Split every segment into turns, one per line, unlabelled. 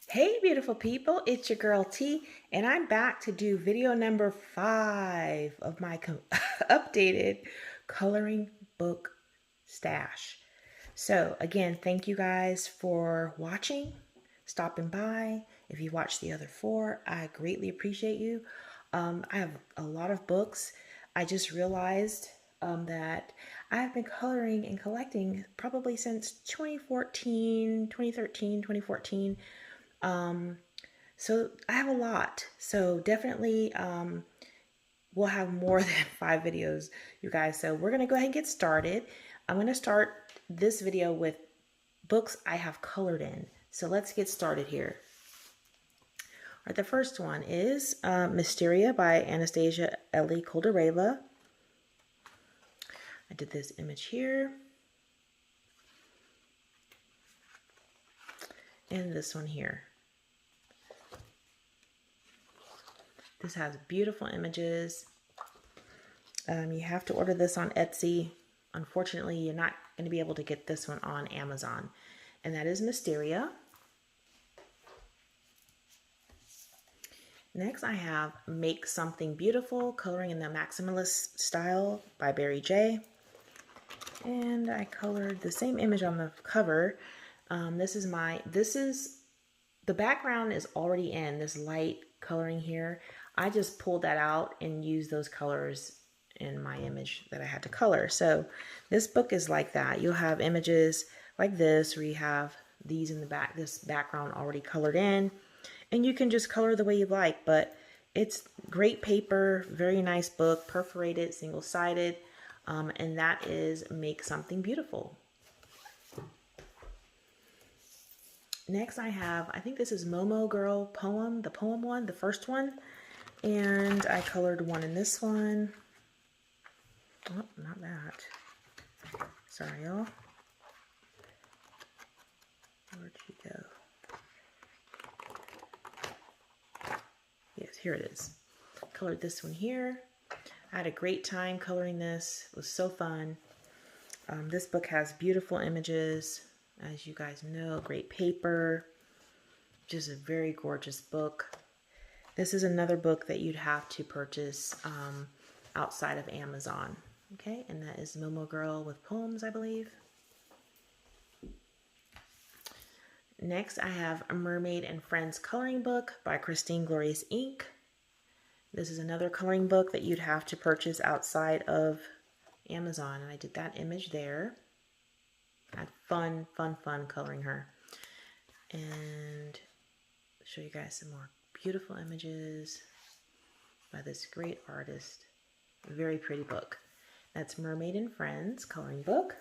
Hey beautiful people, it's your girl T, and I'm back to do video number 5 of my updated coloring book stash. So again, thank you guys for watching, stopping by. If you watched the other 4, I greatly appreciate you. I have a lot of books. I just realized that I've been coloring and collecting probably since 2014, 2013, 2014. So I have a lot. So definitely we'll have more than 5 videos, you guys. So we're going to go ahead and get started. I'm going to start this video with books I have colored in. So let's get started here. All right, the first one is Mysteria by Anastasia Ellie Koldareva. I did this image here. And this one here. This has beautiful images. You have to order this on Etsy. Unfortunately, you're not going to be able to get this one on Amazon. And that is Mysteria. Next, I have Make Something Beautiful, coloring in the Maximalist style by Barry J. And I colored the same image on the cover. The background is already in this light coloring here. I just pulled that out and used those colors in my image that I had to color. So this book is like that. You'll have images like this where you have these in the back, this background already colored in, and you can just color the way you like, but it's great paper, very nice book, perforated, single-sided, and that is Make Something Beautiful. Next I have, I think this is Momo Girl Poem, the poem one, the first one. And I colored one in this one. Oh, not that. Sorry, y'all. Where'd she go? Yes, here it is. Colored this one here. I had a great time coloring this. It was so fun. This book has beautiful images. As you guys know, great paper. Just a very gorgeous book. This is another book that you'd have to purchase outside of Amazon. Okay, and that is Momo Girl with Poems, I believe. Next, I have a Mermaid and Friends coloring book by Christin, GloriousInk. This is another coloring book that you'd have to purchase outside of Amazon, and I did that image there. I had fun coloring her. And I'll show you guys some more beautiful images by this great artist. Very pretty book. That's Mermaid and Friends coloring book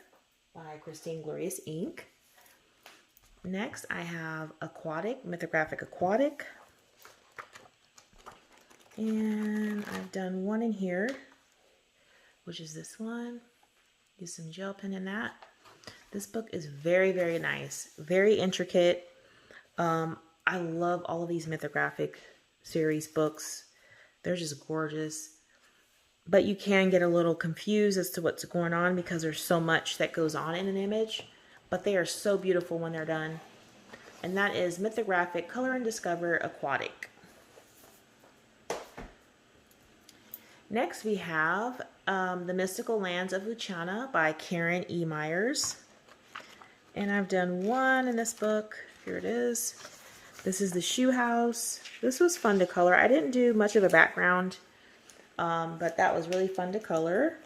by Christin, GloriousInk. Next, I have Aquatic, Mythographic Aquatic. And I've done one in here, which is this one. Use some gel pen in that. This book is very, very nice. Very intricate. I love all of these mythographic series books. They're just gorgeous. But you can get a little confused as to what's going on because there's so much that goes on in an image. But they are so beautiful when they're done. And that is Mythographic Color and Discover Aquatic. Next we have The Mystical Lands of Uchana by Karen E. Myers. And I've done one in this book. Here it is. This is the shoe house. This was fun to color. I didn't do much of a background, but that was really fun to color.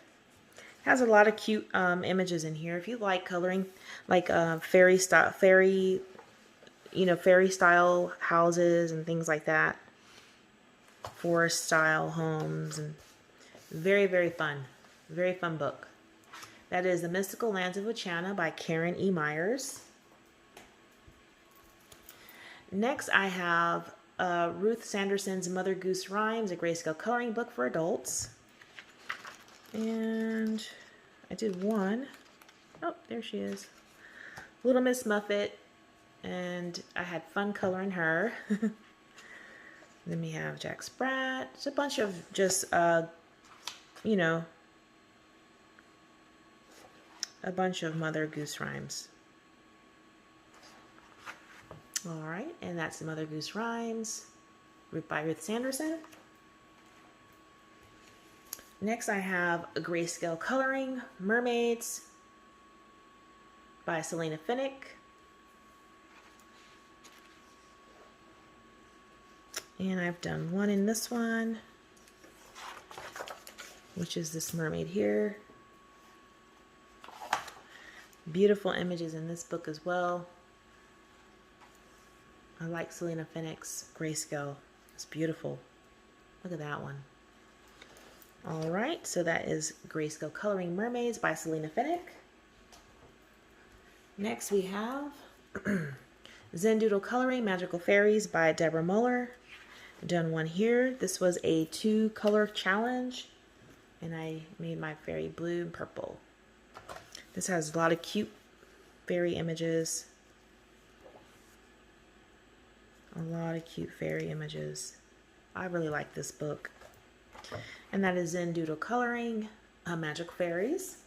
It has a lot of cute images in here. If you like coloring like fairy style houses and things like that, forest style homes, and very, very fun. Very fun book. That is The Mystical Lands of Uchana by Karen E. Myers. Next, I have Ruth Sanderson's Mother Goose Rhymes, a grayscale coloring book for adults. And I did one. Oh, there she is. Little Miss Muffet. And I had fun coloring her. Then we have Jack Sprat. It's a bunch of just, a bunch of Mother Goose Rhymes. All right, and that's Mother Goose Rhymes by Ruth Sanderson. Next, I have Grayscale Coloring Mermaids by Selena Finnick. And I've done one in this one, which is this mermaid here. Beautiful images in this book as well. I like Selena Finnick's grayscale. It's beautiful. Look at that one. All right, so that is Grayscale Coloring Mermaids by Selena Finnick. Next we have Zen Doodle Coloring Magical Fairies by Deborah Muller. I've done one here. This was a 2-color challenge, and I made my fairy blue and purple. This has a lot of cute fairy images. A lot of cute fairy images. I really like this book. And that is Zen Doodle Coloring Magical Fairies.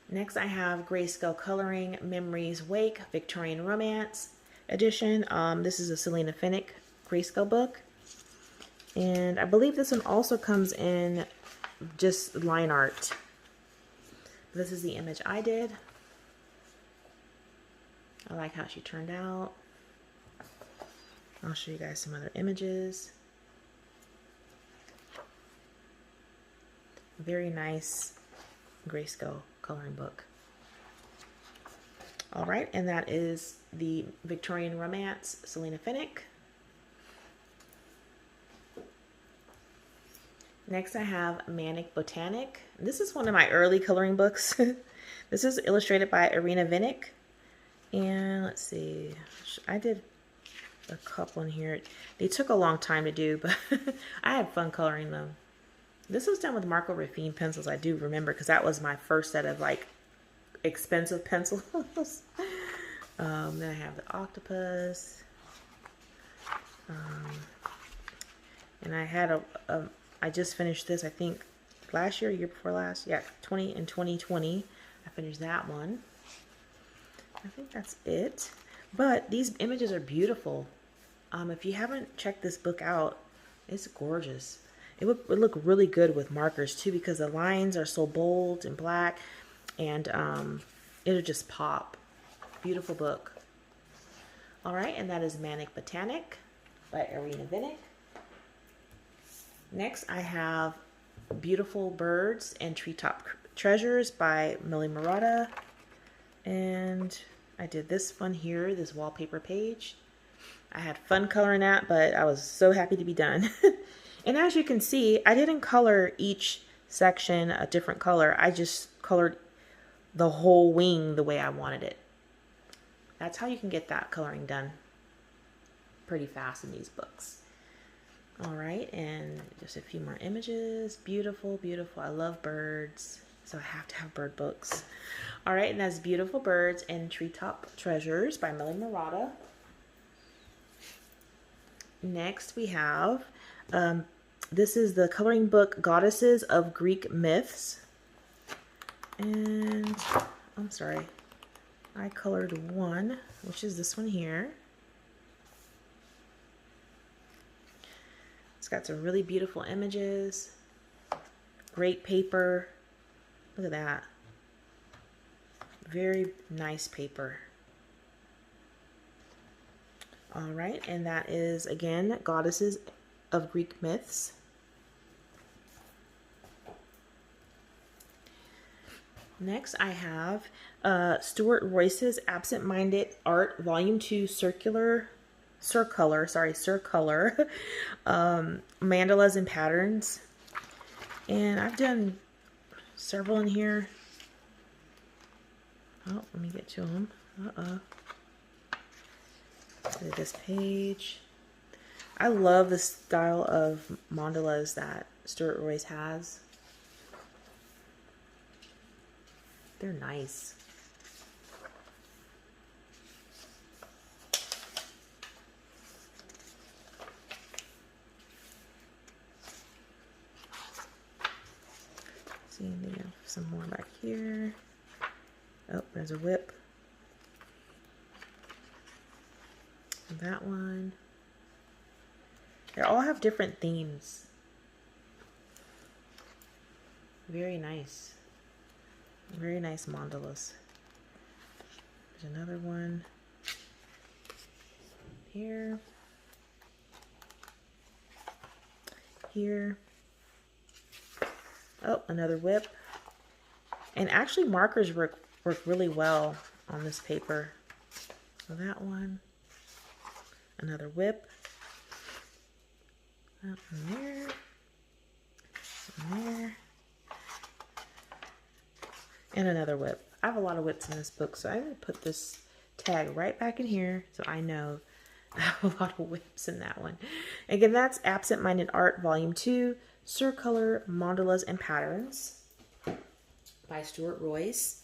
Next I have Grayscale Coloring Memories Wake Victorian Romance edition. This is a Selena Finnick grayscale book. And I believe this one also comes in just line art. This is the image I did. I like how she turned out. I'll show you guys some other images. Very nice grayscale coloring book. All right, and that is the Victorian Romance, Selena Finnick. Next I have Manic Botanic. This is one of my early coloring books. This is illustrated by Irina Vinnick. And let's see, I did a couple in here. They took a long time to do, but I had fun coloring them. This was done with Marco Raffine pencils, I do remember, because that was my first set of like expensive pencils. Then I have the octopus. And I had I just finished this, I think, last year, year before last. Yeah, 2020. I finished that one. I think that's it. But these images are beautiful. If you haven't checked this book out, it's gorgeous. It would look really good with markers too, because the lines are so bold and black, and it'll just pop. Beautiful book. All right, and that is Manic Botanic by Irina Vinnick. Next, I have Beautiful Birds and Treetop Treasures by Millie Murata. And I did this one here, this wallpaper page. I had fun coloring that, but I was so happy to be done. And as you can see, I didn't color each section a different color. I just colored the whole wing the way I wanted it. That's how you can get that coloring done pretty fast in these books. All right, and just a few more images. Beautiful, beautiful. I love birds, so I have to have bird books. All right, and that's Beautiful Birds and Treetop Treasures by Millie Murata. Next we have, this is the coloring book Goddesses of Greek Myths. And, I'm sorry, I colored one, which is this one here. It's got some really beautiful images. Great paper. Look at that. Very nice paper. All right, and that is, again, Goddesses of Greek Myths. Next, I have Stuart Royce's Absent-Minded Art, Volume 2, Circolor, Mandalas and Patterns. And I've done several in here. Oh, let me get to them. Look at this page. I love the style of mandalas that Stuart Royce has. They're nice. See, they have some more back here. Oh, there's a whip. That one. They all have different themes. Very nice. Very nice mandalas. There's another one here. Here. Oh, another whip. And actually markers work really well on this paper. So that one. Another whip. That one there. One there. And another whip. I have a lot of whips in this book, so I'm going to put this tag right back in here so I know I have a lot of whips in that one. Again, that's Absent Minded Art, Volume 2, Surcolor, Mandalas, and Patterns by Stuart Royce.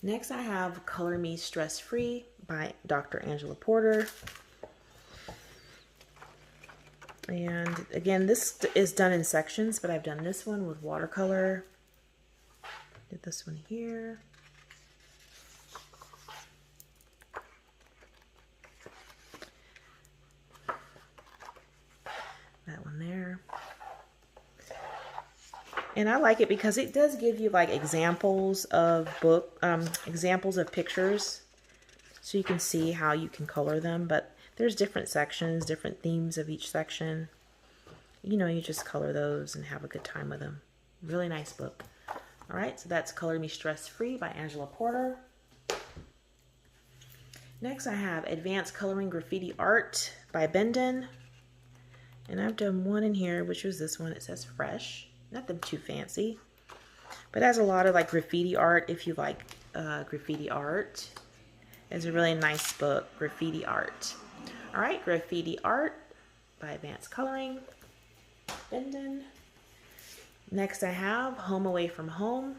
Next, I have Color Me Stress Free by Dr. Angela Porter. And again, this is done in sections, but I've done this one with watercolor. Did this one here. That one there. And I like it because it does give you like examples of examples of pictures. So you can see how you can color them, but there's different sections, different themes of each section. You know, you just color those and have a good time with them. Really nice book. All right, so that's Color Me Stress Free by Angela Porter. Next I have Advanced Coloring Graffiti Art by Bendon. And I've done one in here, which was this one. It says Fresh. Nothing too fancy. But it has a lot of like graffiti art if you like graffiti art. It's a really nice book, Graffiti Art. All right, Graffiti Art by Advanced Coloring, Bendon. Next I have Home Away from Home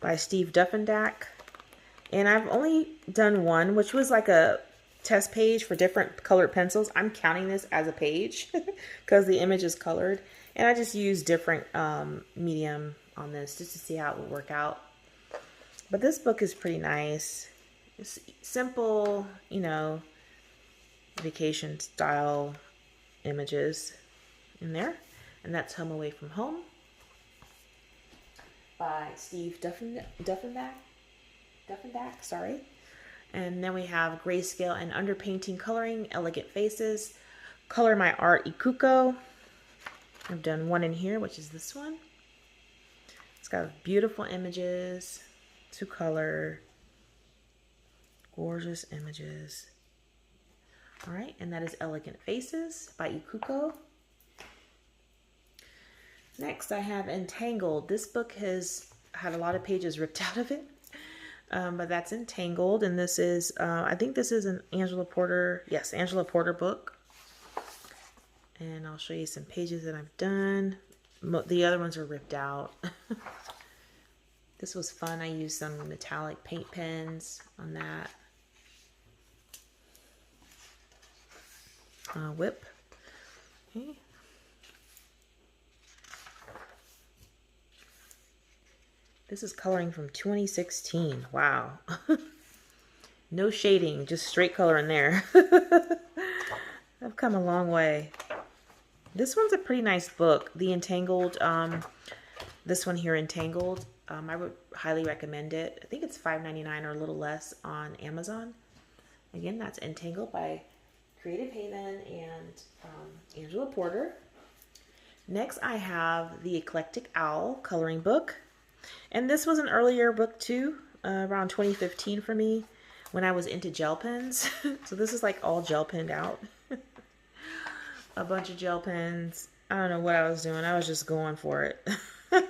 by Steve Duffendack. And I've only done one, which was like a test page for different colored pencils. I'm counting this as a page because the image is colored. And I just used different medium on this just to see how it would work out. But this book is pretty nice. It's simple, you know, vacation style images in there. And that's Home Away from Home by Steve Duffendack, sorry. And then we have Grayscale and Underpainting Coloring, Elegant Faces, Color My Art Ikuko. I've done one in here, which is this one. It's got beautiful images to color. Gorgeous images. All right, and that is Elegant Faces by Ikuko. Next, I have Entangled. This book has had a lot of pages ripped out of it, but that's Entangled, and this is, I think this is an Angela Porter, yes, Angela Porter book. And I'll show you some pages that I've done. The other ones are ripped out. This was fun. I used some metallic paint pens on that. Whip. Okay. This is coloring from 2016. Wow. No shading, just straight color in there. I've come a long way. This one's a pretty nice book. The Entangled, this one here, Entangled, I would highly recommend it. I think it's $5.99 or a little less on Amazon. Again, that's Entangled by Creative Haven and Angela Porter. Next, I have the Eclectic Owl coloring book. And this was an earlier book too, around 2015 for me, when I was into gel pens. So this is like all gel penned out. A bunch of gel pens. I don't know what I was doing. I was just going for it. It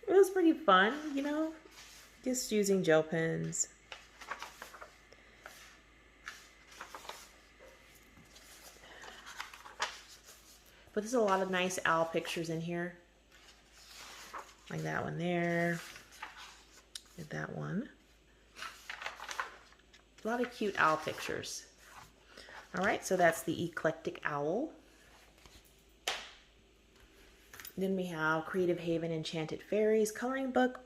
was pretty fun, you know, just using gel pens. But there's a lot of nice owl pictures in here. Like that one there. Did that one. A lot of cute owl pictures. All right, so that's the Eclectic Owl. Then we have Creative Haven Enchanted Fairies coloring book.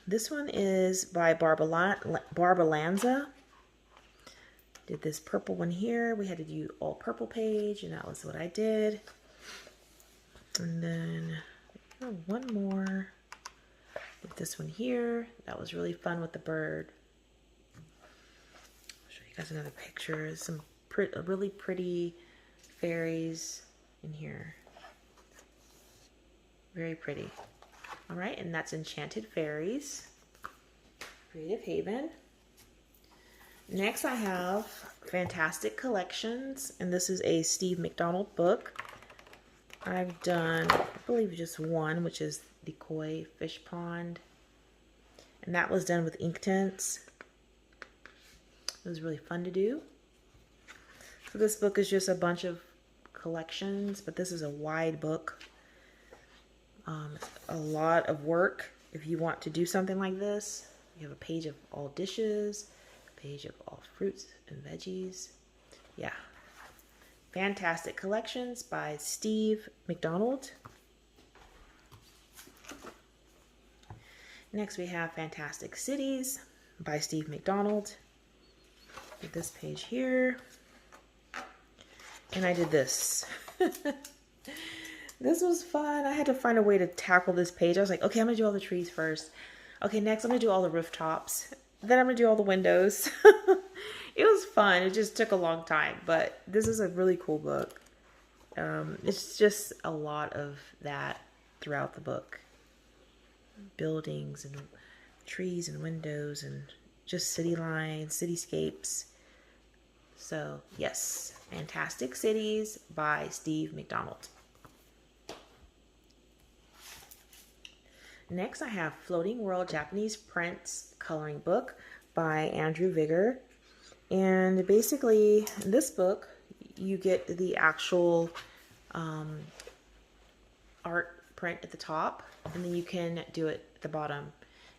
This one is by Barbara Lanza. Did this purple one here. We had to do all purple page, and that was what I did. And then one more. Did this one here. That was really fun with the bird. I'll show you guys another picture. Some really pretty fairies in here. Very pretty. All right, and that's Enchanted Fairies, Creative Haven. Next I have Fantastic Collections, and this is a Steve McDonald book. I've done, I believe, just one, which is the Koi Fish Pond, and that was done with ink tints. It was really fun to do. So this book is just a bunch of collections, but this is a wide book. A lot of work if you want to do something like this. You have a page of all dishes, a page of all fruits and veggies. Yeah. Fantastic Collections by Steve McDonald. Next we have Fantastic Cities by Steve McDonald. Did this page here. And I did this. This was fun. I had to find a way to tackle this page. I was like, okay, I'm going to do all the trees first. Okay, next I'm going to do all the rooftops. Then I'm going to do all the windows. It was fun. It just took a long time. But this is a really cool book. It's just a lot of that throughout the book. Buildings and trees and windows and just city lines, cityscapes. So, yes, Fantastic Cities by Steve McDonald. Next, I have Floating World Japanese Prints Coloring Book by Andrew Vigor. And basically, in this book, you get the actual art print at the top, and then you can do it at the bottom.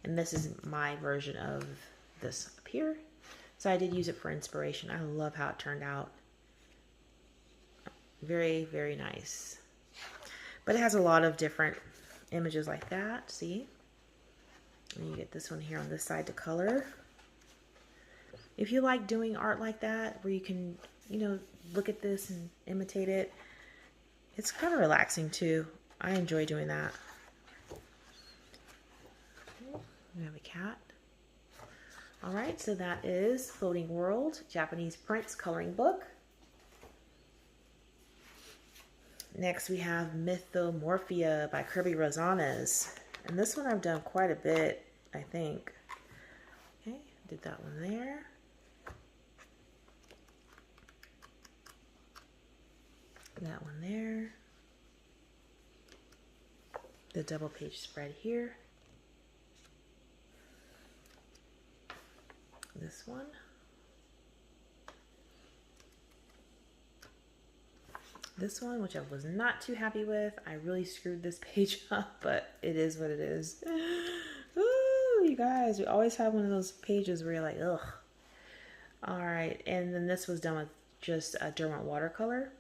And this is my version of this up here. So I did use it for inspiration. I love how it turned out. Very, very nice. But it has a lot of different images like that, see? And you get this one here on this side to color. If you like doing art like that, where you can, you know, look at this and imitate it, it's kind of relaxing too. I enjoy doing that. We have a cat. All right, so that is Floating World Japanese Prints Coloring Book. Next we have Mythomorphia by Kirby Rosales. And this one I've done quite a bit, I think. Okay, did that one there. That one there. The double page spread here. This one. This one, which I was not too happy with. I really screwed this page up, but it is what it is. Ooh, you guys, we always have one of those pages where you're like, ugh. All right, and then this was done with just a Derwent watercolor.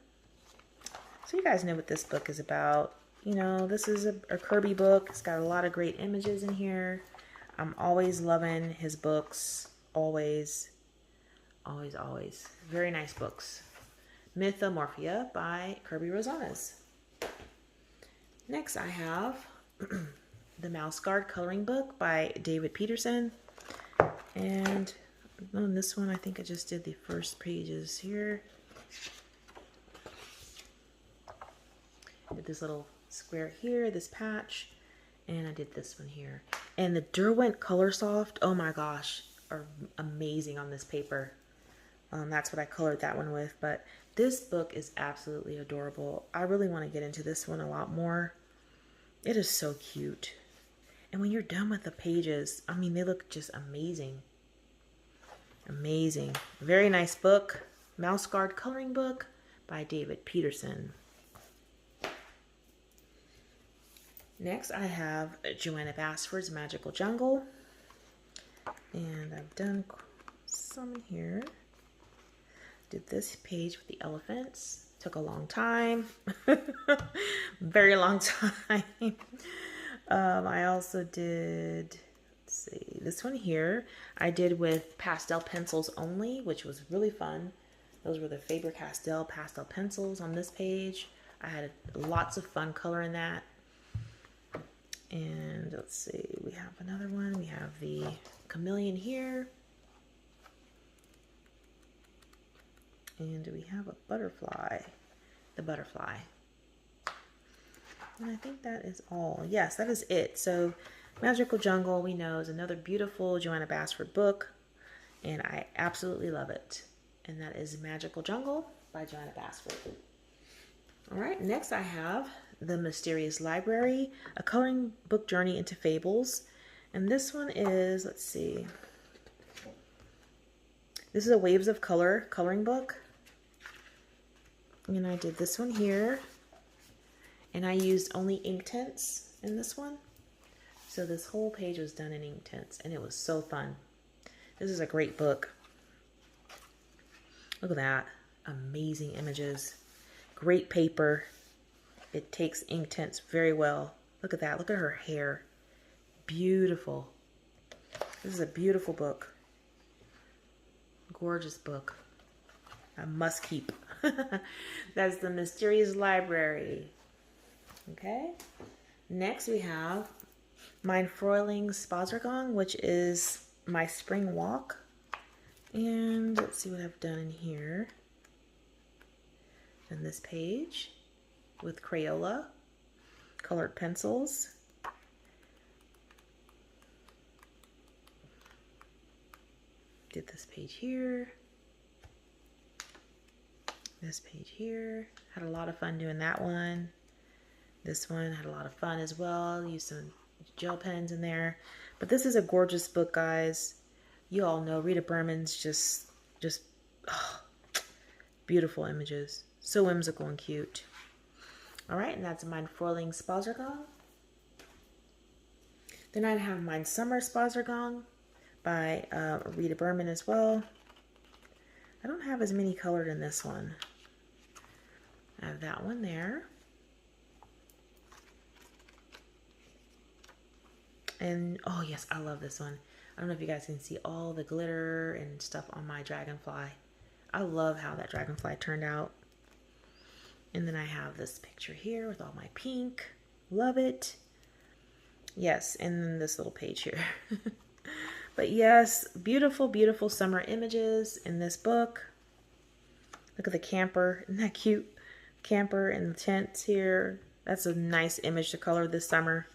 So you guys know what this book is about. You know, this is a Kirby book. It's got a lot of great images in here. I'm always loving his books. Always, always, always. Very nice books. Mythomorphia by Kirby Rosales. Next I have the Mouse Guard Coloring Book by David Peterson. And on this one, I think I just did the first pages here. Did this little square here, this patch, and I did this one here. And the Derwent Color Soft, oh my gosh, are amazing on this paper. That's what I colored that one with, but this book is absolutely adorable. I really want to get into this one a lot more. It is so cute. And when you're done with the pages, I mean, they look just amazing. Amazing. Very nice book. Mouse Guard Coloring Book by David Peterson. Next, I have Joanna Basford's Magical Jungle. And I've done some in here. Did this page with the elephants. Took a long time. Very long time. I also did, let's see, This one here I did with pastel pencils only, which was really fun. Those were the Faber-Castell pastel pencils on this page. I had lots of fun coloring that. And let's see, we have another one. We have the chameleon here. And we have a butterfly. The butterfly. And I think that is all. Yes, that is it. So Magical Jungle, we know, is another beautiful Joanna Basford book. And I absolutely love it. And that is Magical Jungle by Joanna Basford. All right, next I have The Mysterious Library, a coloring book journey into fables. And this one is, let's see. This is a Waves of Color coloring book. And I did this one here. And I used only ink tints in this one. So this whole page was done in ink tints. And it was so fun. This is a great book. Look at that. Amazing images. Great paper. It takes ink tints very well. Look at that. Look at her hair. Beautiful. This is a beautiful book. Gorgeous book. A must keep. That's The Mysterious Library. Okay. Next we have Mein Frühlingsspaziergang, which is my spring walk. And let's see what I've done in here. And this page with Crayola, colored pencils. Did this page here. This page here. Had a lot of fun doing that one. This one had a lot of fun as well. Used some gel pens in there. But this is a gorgeous book, guys. You all know Rita Berman's just beautiful images. So whimsical and cute. All right, and that's Mein Frühlingsspaziergang. Then I have Mein Sommerspaziergang by Rita Berman as well. I don't have as many colored in this one. I have that one there. And, oh yes, I love this one. I don't know if you guys can see all the glitter and stuff on my dragonfly. I love how that dragonfly turned out. And then I have this picture here with all my pink. Love it. Yes, and then this little page here. But yes, beautiful, beautiful summer images in this book. Look at the camper. Isn't that cute? Camper and the tents here. That's a nice image to color this summer.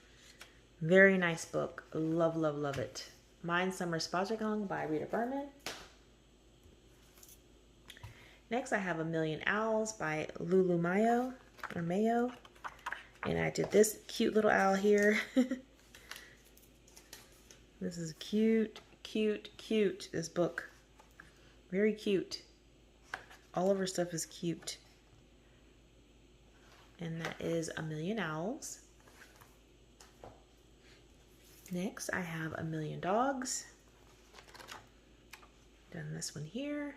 Very nice book. Love, love, love it. Mein Sommerspaziergang by Rita Berman. Next, I have A Million Owls by Lulu Mayo, or Mayo. And I did this cute little owl here. This is cute, cute, cute, this book. Very cute. All of her stuff is cute. And that is A Million Owls. Next, I have A Million Dogs. Done this one here.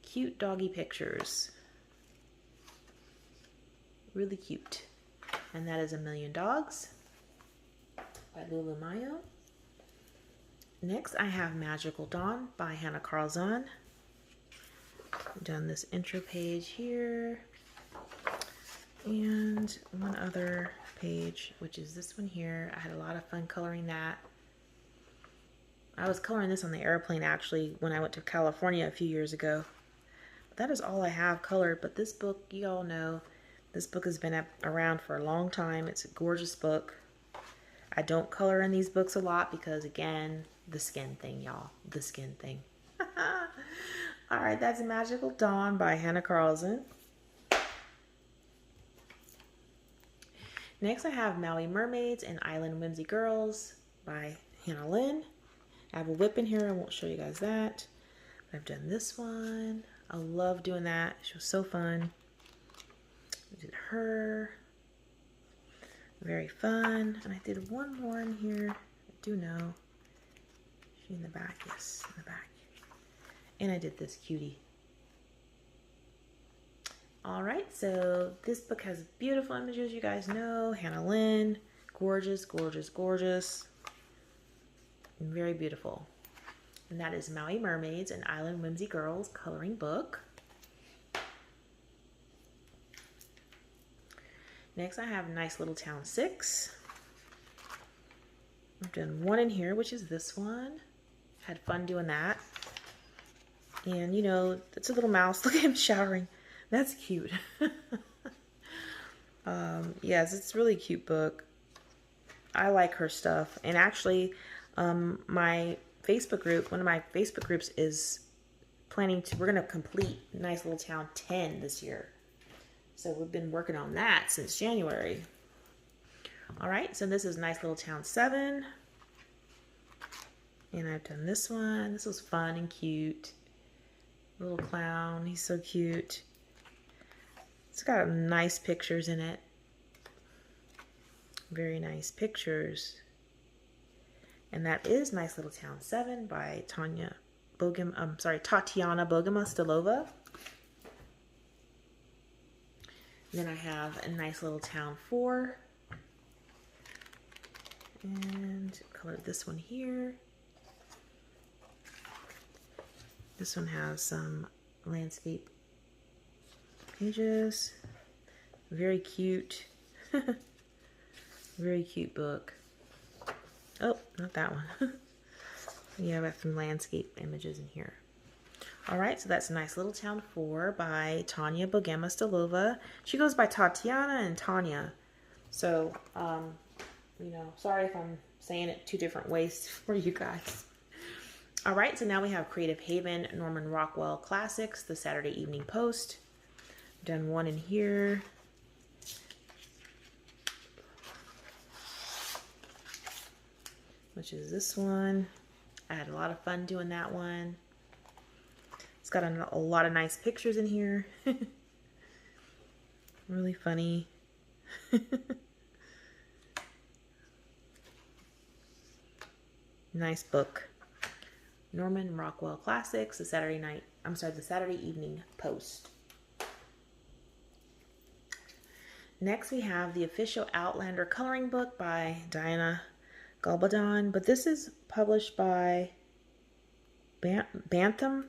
Cute doggy pictures. Really cute. And that is A Million Dogs by Lulu Mayo. Next, I have Magical Dawn by Hannah Carlzon. Done this intro page here. And one other page, which is this one here. I had a lot of fun coloring that. I was coloring this on the airplane actually when I went to California a few years ago. But that is all I have colored. But this book, you all know, this book has been around for a long time. It's a gorgeous book. I don't color in these books a lot because, again, the skin thing, y'all. The skin thing. All right, that's Magical Dawn by Hannah Carlzon. Next, I have Maui Mermaids and Island Whimsy Girls by Hannah Lynn. I have a whip in here. I won't show you guys that. But I've done this one. I love doing that. She was so fun. I did her. Very fun. And I did one more in here. I do know. She in the back. Yes, in the back. And I did this cutie. All right, so this book has beautiful images, you guys know. Hannah Lynn, Gorgeous, gorgeous, gorgeous. Very beautiful. And that is Maui Mermaids and Island Whimsy Girls coloring book. Next I have Nice Little Town 6. I've done one in here, which is this one. Had fun doing that. And you know, it's a little mouse. Look at him showering. That's cute. Yes, it's a really cute book. I like her stuff. And actually, my Facebook group, one of my Facebook groups is planning to, we're going to complete Nice Little Town 10 this year. So we've been working on that since January. All right, so this is Nice Little Town 7. And I've done this one. This was fun and cute. Little clown, he's so cute. It's got nice pictures in it. Very nice pictures. And that is Nice Little Town 7 by Tatiana Bogema Stolova. Then I have a Nice Little Town 4. And colored this one here. This one has some landscape pages. Very cute. Very cute book. Oh, not that one. Yeah, I have some landscape images in here. All right, so that's Nice Little Town 4 by Tanya Bogema Stolova. She goes by Tatiana and Tanya. So, you know, sorry if I'm saying it two different ways for you guys. All right, so now we have Creative Haven, Norman Rockwell Classics, the Saturday Evening Post. I've done one in here. Which is this one. I had a lot of fun doing that one. It's got a lot of nice pictures in here. Really funny. Nice book. Norman Rockwell Classics, the Saturday Evening Post. Next we have the official Outlander coloring book by Diana Gulbadon, but this is published by Bantam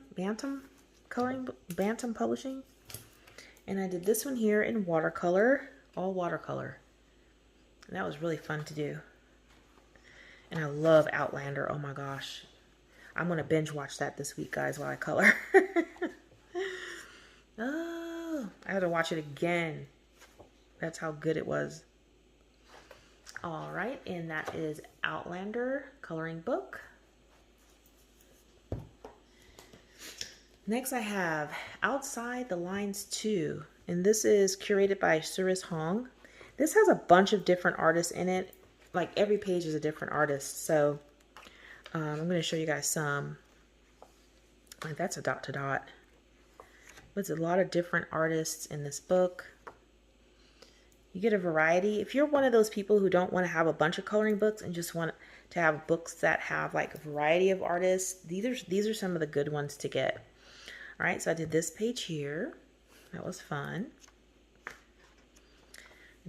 Publishing. And I did this one here in watercolor, all watercolor. And that was really fun to do. And I love Outlander, oh my gosh. I'm going to binge watch that this week, guys, while I color. Oh, I had to watch it again. That's how good it was. All right, and that is Outlander coloring book. Next I have Outside the Lines 2, and this is curated by Suris Hong. This has a bunch of different artists in it. Like every page is a different artist, so I'm going to show you guys some. Like that's a dot to dot. There's a lot of different artists in this book. You get a variety. If you're one of those people who don't want to have a bunch of coloring books and just want to have books that have like a variety of artists, these are some of the good ones to get. All right, so I did this page here. That was fun. I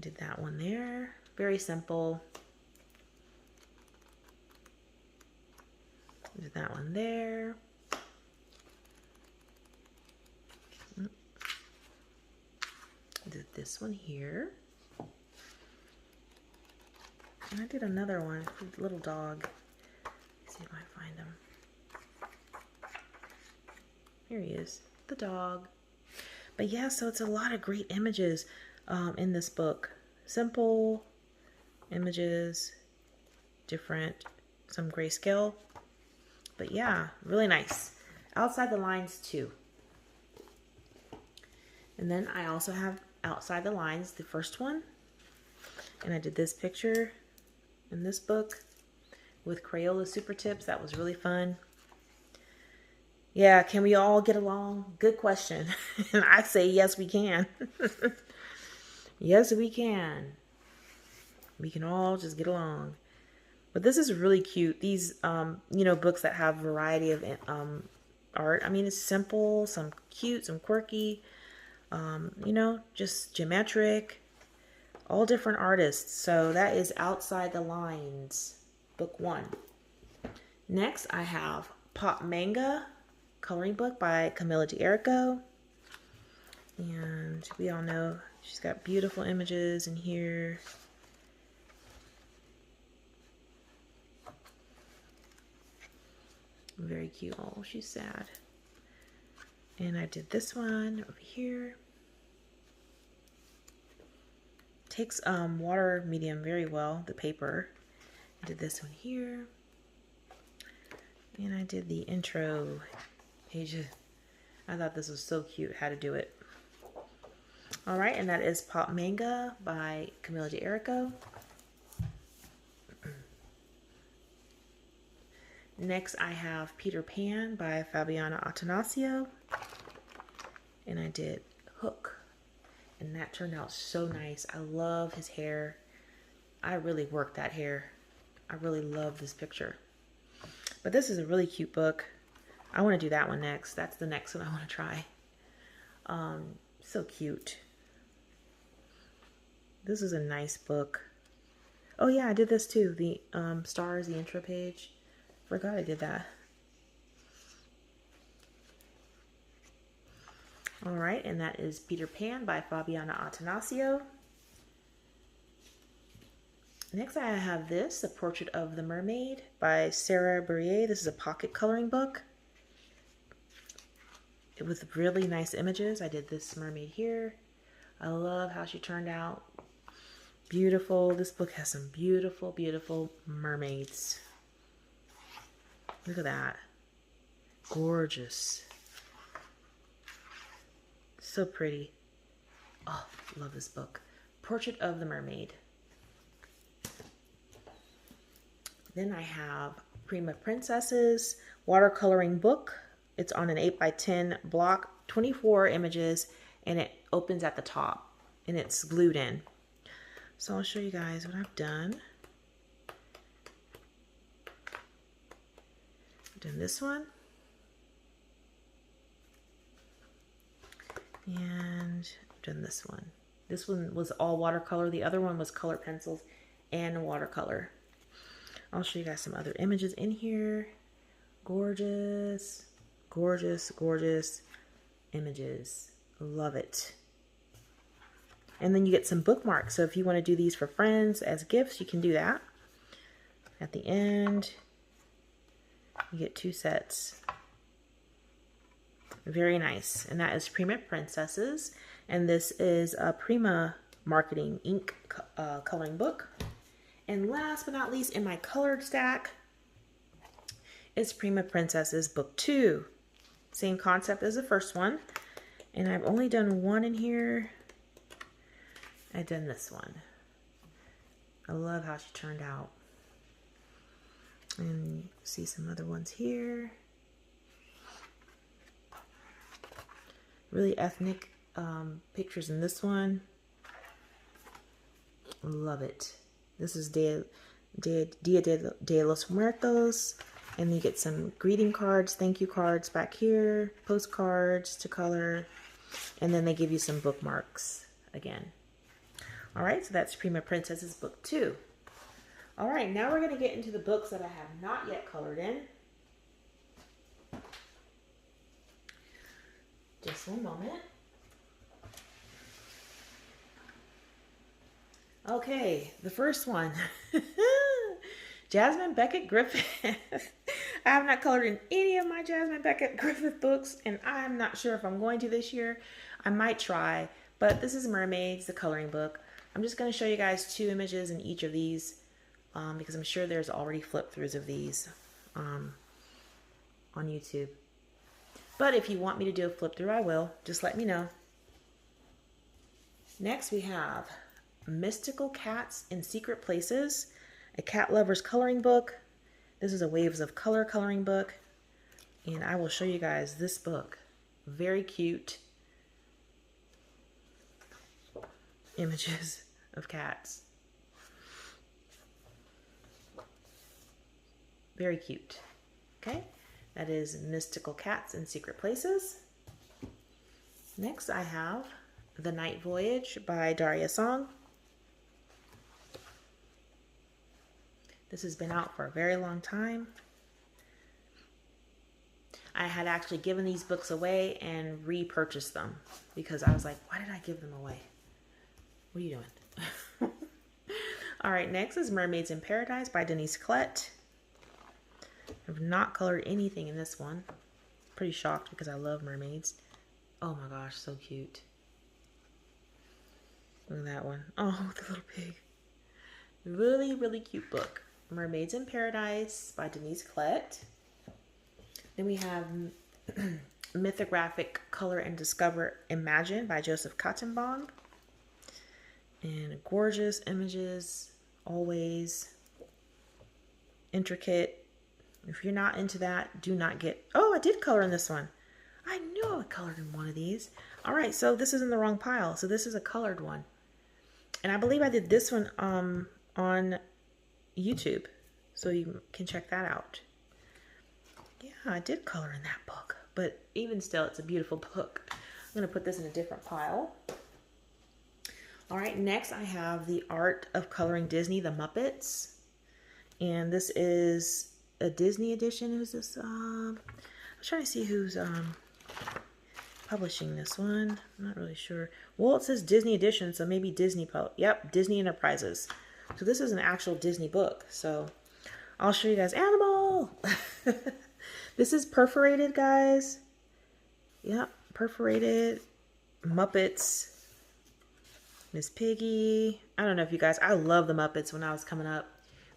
did that one there. Very simple. Did that one there. Did this one here. And I did another one for the little dog. Let's see if I find him. Here he is, the dog. But yeah, so it's a lot of great images in this book. Simple images, different, some grayscale. But yeah, really nice. Outside the Lines 2. And then I also have Outside the Lines, the first one. And I did this picture in this book with Crayola Super Tips. That was really fun. Yeah, can we all get along? Good question. And I say yes, we can. Yes, we can. We can all just get along. But this is really cute. These, you know, books that have variety of art. I mean, it's simple, some cute, some quirky, you know, just geometric. All different artists. So that is Outside the Lines, book 1. Next, I have Pop Manga, coloring book by Camilla D'Erico. And we all know she's got beautiful images in here. Very cute. Oh, she's sad. And I did this one over here. Takes water medium very well, the paper. I did this one here. And I did the intro pages. I thought this was so cute, how to do it. All right, and that is Pop Manga by Camilla D'Erico. Next, I have Peter Pan by Fabiana Attanasio. And I did Hook. And that turned out so nice. I love his hair. I really worked that hair. I really love this picture. But this is a really cute book. I want to do that one next. That's the next one I want to try. So cute. This is a nice book. Oh yeah, I did this too. The stars, the intro page. Forgot I did that. All right, and that is Peter Pan by Fabiana Attanasio. Next I have this, The Portrait of the Mermaid by Sarah Bourrier. This is a pocket coloring book with really nice images. I did this mermaid here. I love how she turned out. Beautiful. This book has some beautiful, beautiful mermaids. Look at that. Gorgeous. So pretty. Oh, love this book. Portrait of the Mermaid. Then I have Prima Princesses watercoloring book. It's on an 8x10 block, 24 images, and it opens at the top, and it's glued in. So I'll show you guys what I've done. I've done this one. And I've done this one. This one was all watercolor. The other one was color pencils and watercolor. I'll show you guys some other images in here. Gorgeous, gorgeous, gorgeous images. Love it. And then you get some bookmarks. So if you want to do these for friends as gifts, you can do that. At the end, you get 2 sets. Very nice. And that is Prima Princesses. And this is a Prima Marketing ink coloring book. And last but not least, in my colored stack is Prima Princesses book 2. Same concept as the first one. And I've only done one in here. I've done this one. I love how she turned out. And you see some other ones here. Really ethnic pictures in this one. Love it. This is Dia de los Muertos. And you get some greeting cards, thank you cards back here, postcards to color. And then they give you some bookmarks again. All right, so that's Prima Princesses book 2. All right, now we're going to get into the books that I have not yet colored in. Just one moment. Okay, the first one. Jasmine Beckett Griffith. I have not colored in any of my Jasmine Beckett Griffith books, and I'm not sure if I'm going to this year. I might try, but this is Mermaids, the coloring book. I'm just going to show you guys 2 images in each of these because I'm sure there's already flip-throughs of these on YouTube. But if you want me to do a flip-through, I will. Just let me know. Next, we have Mystical Cats in Secret Places, a cat lover's coloring book. This is a Waves of Color coloring book. And I will show you guys this book. Very cute images of cats. Very cute. Okay, that is Mystical Cats in Secret Places. Next I have The Night Voyage by Daria Song. This has been out for a very long time. I had actually given these books away and repurchased them because I was like, why did I give them away? What are you doing? All right, next is Mermaids in Paradise by Denise Klett. I've not colored anything in this one. Pretty shocked because I love mermaids. Oh my gosh, so cute. Look at that one. Oh, the little pig. Really, really cute book. Mermaids in Paradise by Denise Klett. Then we have Mythographic Color and Discover Imagine by Joseph Kattenbaum. And gorgeous images, always intricate. If you're not into that, do not get... Oh, I did color in this one. I knew I colored in one of these. All right, so this is in the wrong pile. So this is a colored one. And I believe I did this one on YouTube. So you can check that out. Yeah, I did color in that book. But even still, it's a beautiful book. I'm going to put this in a different pile. All right, next I have The Art of Coloring Disney, The Muppets. And this is a Disney edition. Who's this? I'm trying to see who's publishing this one. I'm not really sure. Well, it says Disney edition, so maybe Disney. Yep, Disney Enterprises. So this is an actual Disney book. So I'll show you guys. Animal! This is perforated, guys. Yep, perforated. Muppets. Miss Piggy. I don't know if you guys... I love the Muppets when I was coming up.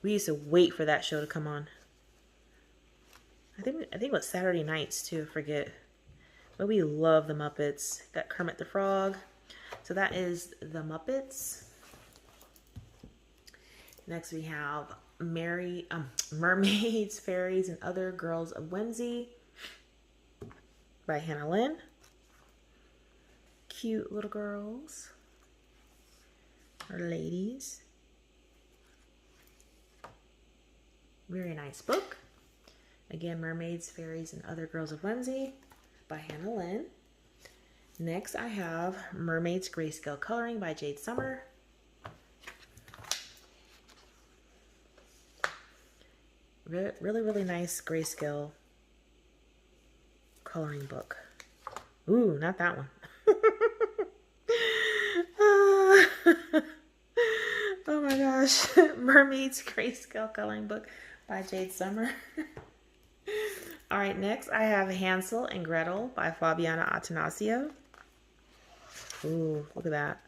We used to wait for that show to come on. I think it was Saturday nights too, I forget. But we love the Muppets. Got Kermit the Frog. So that is the Muppets. Next we have Mermaids, Fairies, and Other Girls of Whimsy by Hannah Lynn. Cute little girls. Or ladies. Very nice book. Again, Mermaids, Fairies, and Other Girls of Whimsy by Hannah Lynn. Next, I have Mermaids Grayscale Coloring by Jade Summer. Really, really nice grayscale coloring book. Ooh, not that one. Oh my gosh. Mermaids Grayscale Coloring Book by Jade Summer. All right, next I have Hansel and Gretel by Fabiana Attanasio. Ooh, look at that.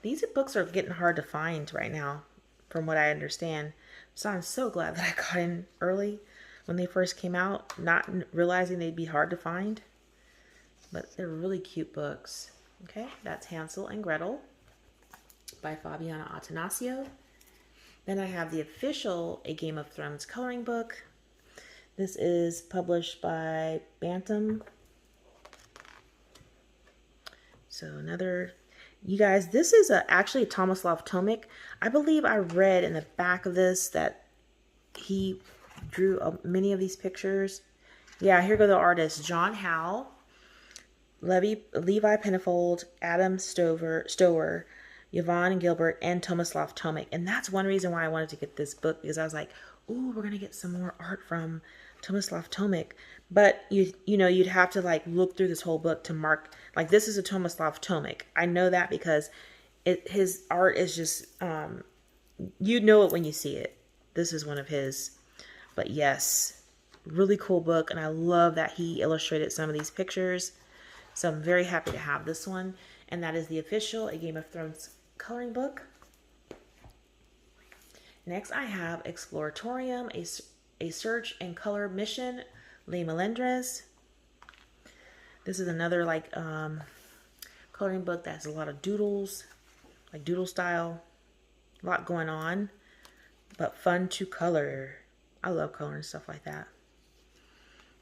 These books are getting hard to find right now, from what I understand. So I'm so glad that I got in early when they first came out, not realizing they'd be hard to find. But they're really cute books. Okay, that's Hansel and Gretel by Fabiana Attanasio. Then I have the official A Game of Thrones coloring book. This is published by Bantam. So another, you guys, this is actually a Tomislav Tomic. I believe I read in the back of this that he drew many of these pictures. Yeah, here go the artists. John Howe, Levi Penfold, Adam Stower, Yvonne Gilbert, and Tomislav Tomic. And that's one reason why I wanted to get this book, because I was like, ooh, we're going to get some more art from Tomislav Tomic. But you know, you'd have to like look through this whole book to mark, like, this is a Tomislav Tomic. I know that because his art is just, you know it when you see it. This is one of his. But yes, really cool book. And I love that he illustrated some of these pictures. So I'm very happy to have this one. And that is the official A Game of Thrones coloring book. Next I have Exploratorium, a Search and Color Mission, Les Melendres. This is another like coloring book that has a lot of doodles, like doodle style. A lot going on, but fun to color. I love coloring stuff like that.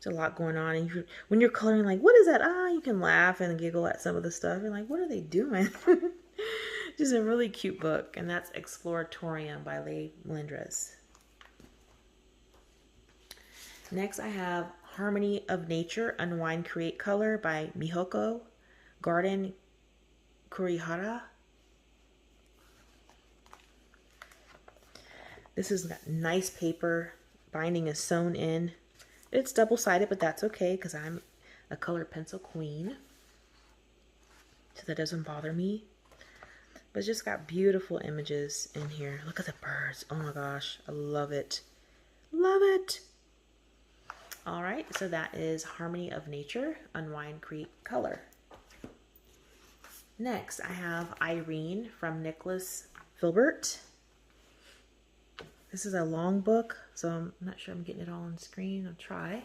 There's a lot going on, and when you're coloring, like, what is that? You can laugh and giggle at some of the stuff. You're like, what are they doing? Just a really cute book, and that's Exploratorium by Les Melendres. Next, I have Harmony of Nature, Unwind, Create Color by Mihoko Garden Kurihara. This is nice paper. Binding is sewn in. It's double-sided, but that's okay because I'm a colored pencil queen. So that doesn't bother me. But it's just got beautiful images in here. Look at the birds. Oh my gosh. I love it. Love it. All right. So that is Harmony of Nature, Unwind, Create, Color. Next, I have Eirene from Nicholas Filbert. This is a long book, so I'm not sure I'm getting it all on screen. I'll try.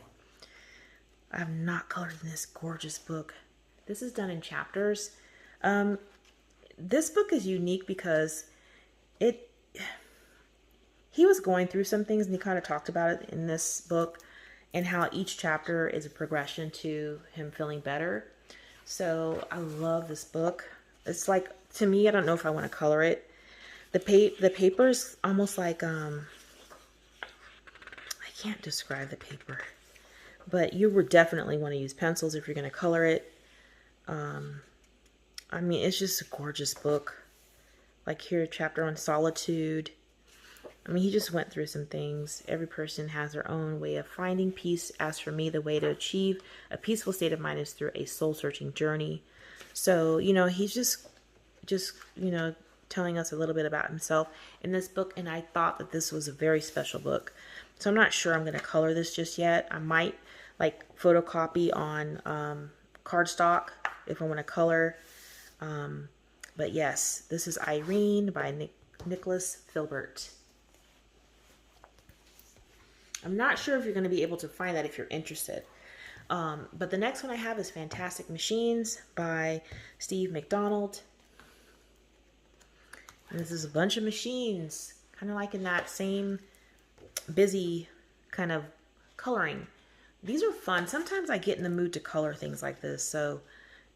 I have not colored in this gorgeous book. This is done in chapters. This book is unique because he was going through some things and he kind of talked about it in this book and how each chapter is a progression to him feeling better. So I love this book. It's like, to me, I don't know if I want to color it. The paper's almost like, I can't describe the paper, but you would definitely want to use pencils if you're going to color it. I mean, it's just a gorgeous book. Like here, a chapter on solitude. I mean, he just went through some things. Every person has their own way of finding peace. As for me, the way to achieve a peaceful state of mind is through a soul-searching journey. So, you know, he's just, you know, telling us a little bit about himself in this book. And I thought that this was a very special book. So I'm not sure I'm going to color this just yet. I might like photocopy on cardstock if I want to color. But yes, this is Eirene by Nicholas Filbert. I'm not sure if you're going to be able to find that if you're interested. But the next one I have is Fantastic Machines by Steve McDonald. And this is a bunch of machines, kind of like in that same busy kind of coloring. These are fun. Sometimes I get in the mood to color things like this, so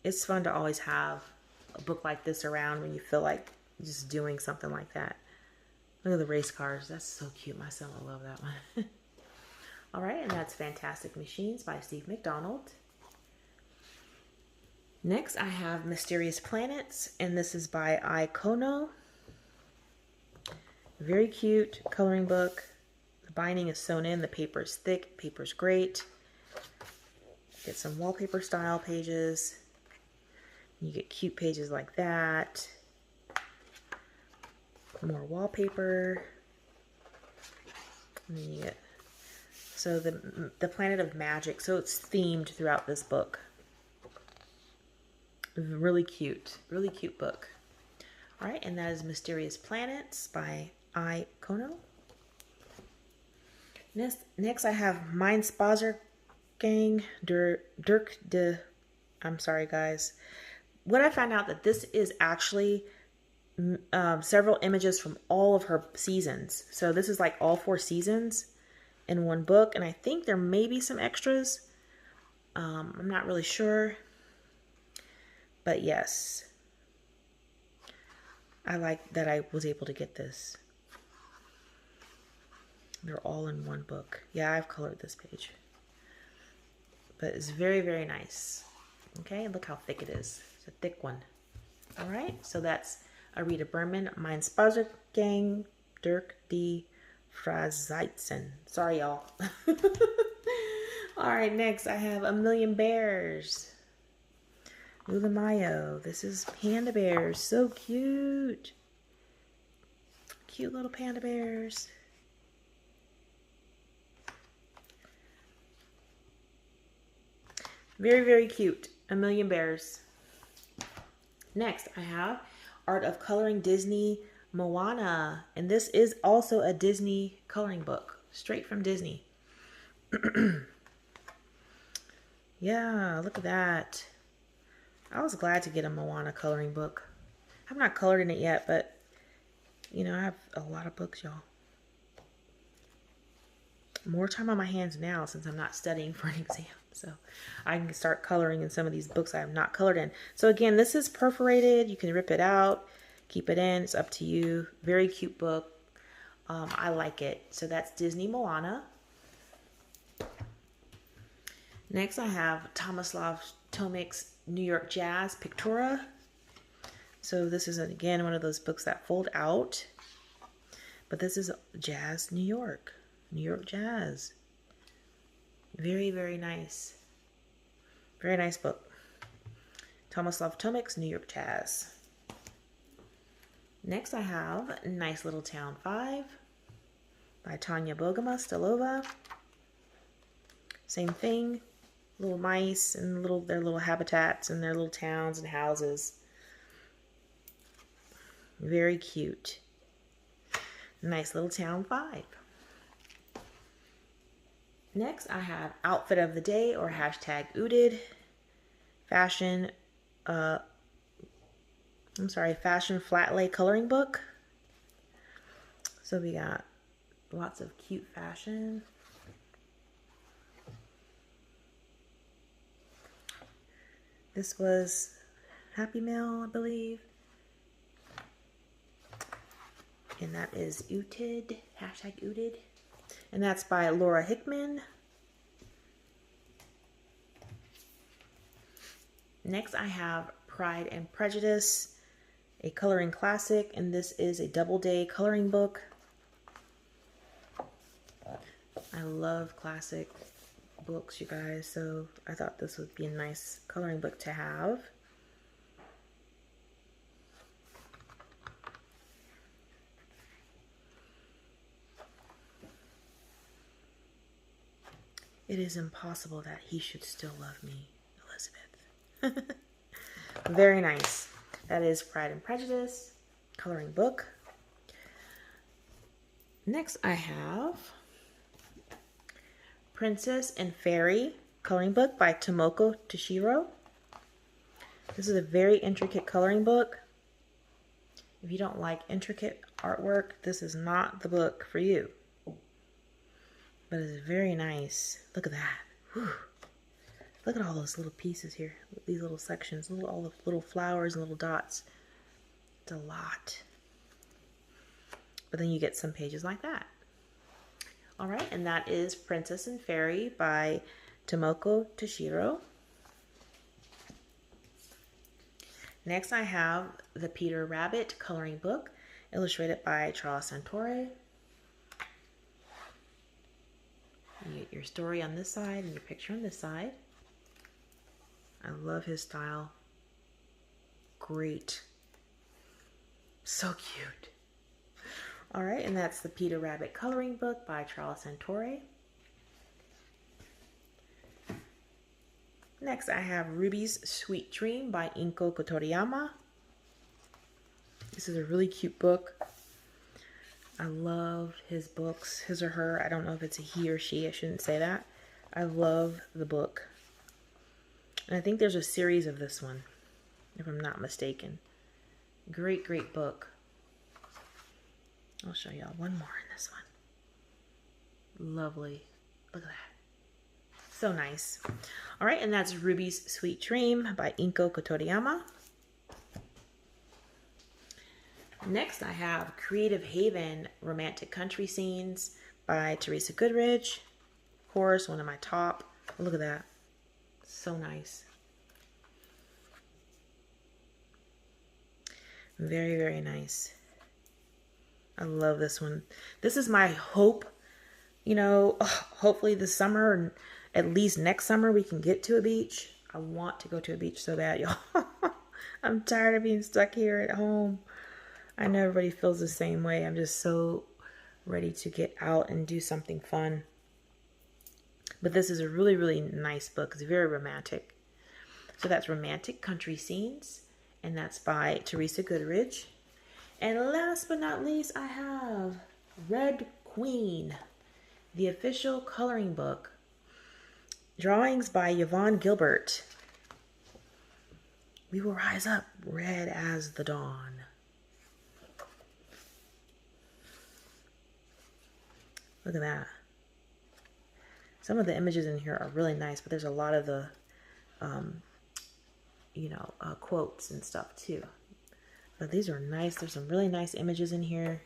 it's fun to always have a book like this around when you feel like just doing something like that. Look at the race cars. That's so cute. My son will love that one. All right, and that's Fantastic Machines by Steve McDonald. Next, I have Mysterious Planets, and this is by Kono. Very cute coloring book. The binding is sewn in. The paper is thick. Paper's great. Get some wallpaper style pages. You get cute pages like that. More wallpaper. And then you get, so the Planet of Magic. So it's themed throughout this book. Really cute book. All right, and that is Mysterious Planets by Kono. Next I have Mein Spaziergang Dirk de. I'm sorry, guys. When I found out that this is actually several images from all of her seasons. So this is like all 4 seasons in one book, and I think there may be some extras. I'm not really sure. But yes, I like that I was able to get this. They're all in one book. Yeah, I've colored this page. But it's very, very nice. Okay, look how thick it is. It's a thick one. All right, so that's a Rita Berman, Mein Spaziergang, Dirk de Frazeitzen. Sorry, y'all. All right, next I have A Million Bears. Lulu Mayo. This is panda bears. So cute. Cute little panda bears. Very, very cute. A Million Bears. Next, I have Art of Coloring Disney Moana. And this is also a Disney coloring book. Straight from Disney. Yeah, look at that. I was glad to get a Moana coloring book. I've not colored in it yet, but, you know, I have a lot of books, y'all. More time on my hands now since I'm not studying for an exam. So I can start coloring in some of these books I have not colored in. So again, this is perforated. You can rip it out, keep it in. It's up to you. Very cute book. I like it. So that's Disney Moana. Next, I have Tomislav Tomic's New York Jazz Pictura. So this is, again, one of those books that fold out. But this is Jazz New York. New York Jazz. Very, very nice. Very nice book. Tomislav Tomic's New York Jazz. Next I have Nice Little Town 5 by Tanya Bogoma, Stolova. Same thing. Little mice and their little habitats and their little towns and houses. Very cute. Nice Little Town 5. Next, I have Outfit of the Day, or hashtag Ooded. Fashion flat lay coloring book. So we got lots of cute fashion. This was Happy Mail, I believe. And that is Ooted, hashtag Ooted. And that's by Laura Hickman. Next I have Pride and Prejudice, a coloring classic, and this is a double day coloring book. I love classic books, you guys, so I thought this would be a nice coloring book to have. It is impossible that he should still love me, Elizabeth. Very nice. That is Pride and Prejudice, coloring book. Next I have Princess and Fairy, coloring book by Tomoko Toshiro. This is a very intricate coloring book. If you don't like intricate artwork, this is not the book for you. But it's very nice. Look at that. Whew. Look at all those little pieces here. These little sections. All the little flowers and little dots. It's a lot. But then you get some pages like that. Alright, and that is Princess and Fairy by Tomoko Toshiro. Next I have the Peter Rabbit coloring book, illustrated by Charles Santore. You get your story on this side and your picture on this side. I love his style. Great. So cute. Alright, and that's the Peter Rabbit coloring book by Charles Santore. Next I have Ruby's Sweet Dream by Inko Kotoriyama. This is a really cute book. I love his books, his or her. I don't know if it's a he or she. I shouldn't say that. I love the book. And I think there's a series of this one, if I'm not mistaken. Great, great book. I'll show y'all one more in this one. Lovely. Look at that. So nice. All right, and that's Ruby's Sweet Dream by Inko Kotoriyama. Next, I have Creative Haven Romantic Country Scenes by Teresa Goodrich. Of course, one of my top. Look at that. So nice. Very, very nice. I love this one. This is my hope. You know, hopefully this summer, and at least next summer, we can get to a beach. I want to go to a beach so bad, y'all. I'm tired of being stuck here at home. I know everybody feels the same way. I'm just so ready to get out and do something fun. But this is a really, really nice book. It's very romantic. So that's Romantic Country Scenes. And that's by Teresa Goodrich. And last but not least, I have Red Queen, the official coloring book. Drawings by Yvonne Gilbert. We will rise up red as the dawn. Look at that. Some of the images in here are really nice, but there's a lot of the, quotes and stuff too. But these are nice. There's some really nice images in here.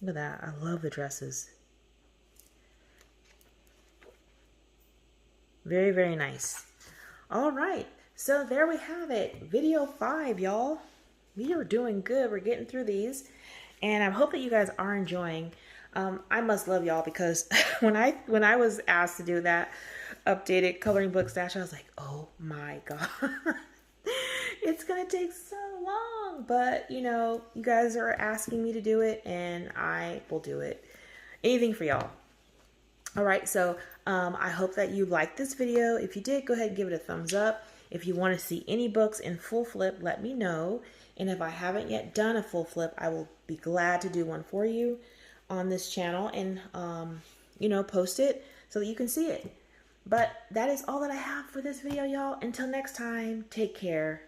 Look at that. I love the dresses. Very, very nice. All right. So there we have it. Video 5, y'all. we are doing good. We're getting through these. And I hope that you guys are enjoying. I must love y'all because when I was asked to do that updated coloring book stash, I was like, oh my God. It's going to take so long. But, you know, you guys are asking me to do it and I will do it. Anything for y'all. All right, so I hope that you liked this video. If you did, go ahead and give it a thumbs up. If you want to see any books in full flip, let me know. And if I haven't yet done a full flip, I will be glad to do one for you on this channel and, you know, post it so that you can see it. But that is all that I have for this video, y'all. Until next time, take care.